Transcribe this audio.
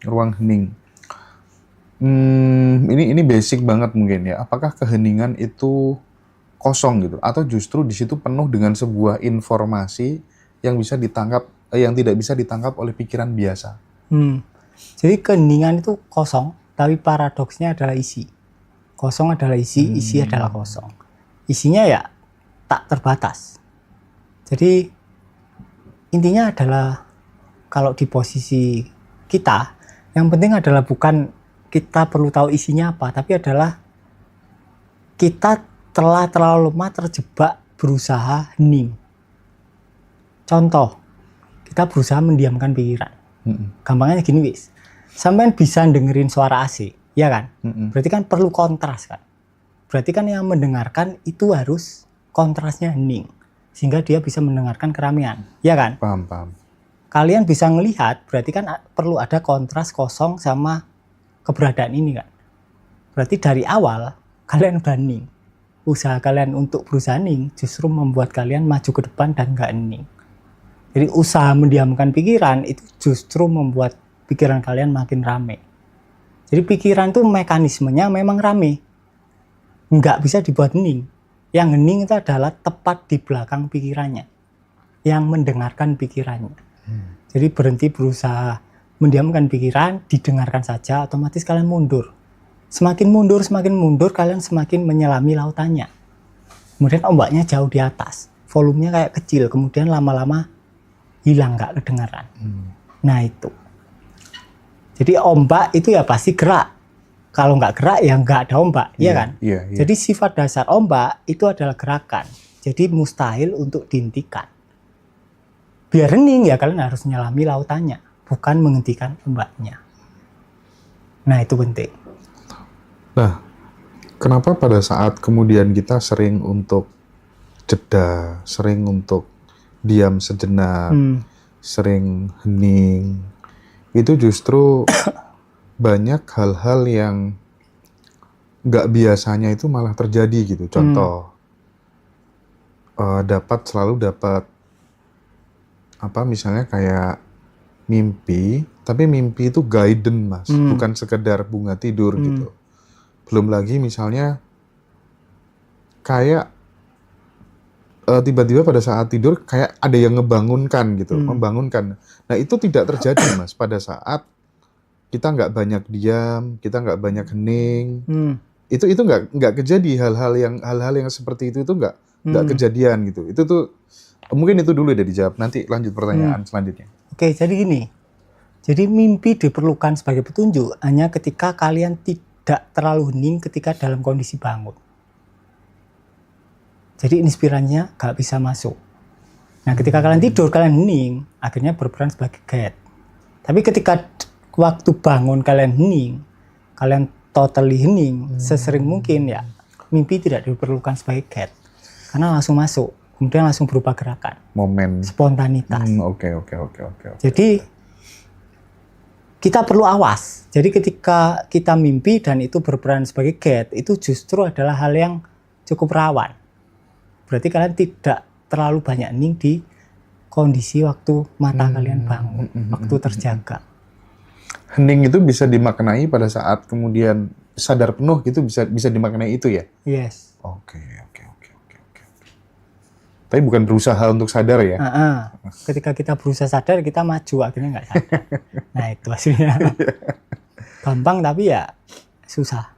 Ruang hening. Ini basic banget mungkin ya. Apakah keheningan itu kosong gitu, atau justru di situ penuh dengan sebuah informasi yang bisa ditangkap, yang tidak bisa ditangkap oleh pikiran biasa? Jadi keheningan itu kosong, tapi paradoksnya adalah isi. Kosong adalah isi, isi adalah kosong. Isinya ya tak terbatas. Jadi intinya adalah kalau di posisi kita, yang penting adalah bukan kita perlu tahu isinya apa, tapi adalah kita telah terlalu lama terjebak berusaha hening. Contoh, kita berusaha mendiamkan pikiran. Gampangnya gini wis, sampean bisa dengerin suara AC, ya kan? Berarti kan perlu kontras kan? Berarti kan yang mendengarkan itu harus kontrasnya hening, sehingga dia bisa mendengarkan keramaian, ya kan? Paham. Kalian bisa ngelihat, berarti kan perlu ada kontras kosong sama keberadaan ini kan. Berarti dari awal kalian udah hening. Usaha kalian untuk berusaha hening justru membuat kalian maju ke depan dan gak hening. Jadi usaha mendiamkan pikiran itu justru membuat pikiran kalian makin rame. Jadi pikiran itu mekanismenya memang rame, nggak bisa dibuat hening. Yang hening itu adalah tepat di belakang pikirannya, yang mendengarkan pikirannya. Jadi berhenti berusaha mendiamkan pikiran, didengarkan saja, otomatis kalian mundur. Semakin mundur, kalian semakin menyelami lautannya. Kemudian ombaknya jauh di atas, volumenya kayak kecil, kemudian lama-lama hilang, nggak kedengaran. Nah itu. Jadi ombak itu ya pasti gerak. Kalau nggak gerak ya nggak ada ombak, ya kan? Jadi sifat dasar ombak itu adalah gerakan. Jadi mustahil untuk dihentikan. Biar hening ya kalian harus menyelami lautannya, bukan menghentikan ombaknya. Nah itu penting. Nah, kenapa pada saat kemudian kita sering untuk jeda, sering untuk diam sejenak, sering hening, itu justru banyak hal-hal yang nggak biasanya itu malah terjadi gitu. Contoh, selalu dapat apa misalnya kayak mimpi, tapi mimpi itu guidance mas, bukan sekedar bunga tidur gitu. Belum lagi misalnya kayak tiba-tiba pada saat tidur kayak ada yang ngebangunkan gitu, membangunkan. Nah itu tidak terjadi mas pada saat kita nggak banyak diam, kita nggak banyak hening. Itu nggak kejadi hal-hal yang seperti itu nggak kejadian gitu. Itu tuh mungkin itu dulu deh dijawab, nanti lanjut pertanyaan selanjutnya. Oke, jadi gini. Jadi mimpi diperlukan sebagai petunjuk hanya ketika kalian tidak terlalu hening ketika dalam kondisi bangun. Jadi inspirasinya nggak bisa masuk. Nah, ketika kalian tidur, kalian hening, akhirnya berperan sebagai guide. Tapi ketika waktu bangun kalian hening, kalian totally hening, sesering mungkin ya, mimpi tidak diperlukan sebagai guide. Karena langsung masuk. Kemudian langsung berupa gerakan, momen, spontanitas. Oke. Jadi kita perlu awas. Jadi ketika kita mimpi dan itu berperan sebagai guide, itu justru adalah hal yang cukup rawan. Berarti kalian tidak terlalu banyak hening di kondisi waktu mata kalian bangun, waktu terjaga. Hening itu bisa dimaknai pada saat kemudian sadar penuh gitu, bisa dimaknai itu ya? Yes. Oke. Tapi bukan berusaha untuk sadar ya? Ketika kita berusaha sadar, kita maju, akhirnya nggak sadar. Nah itu hasilnya. Gampang tapi ya susah.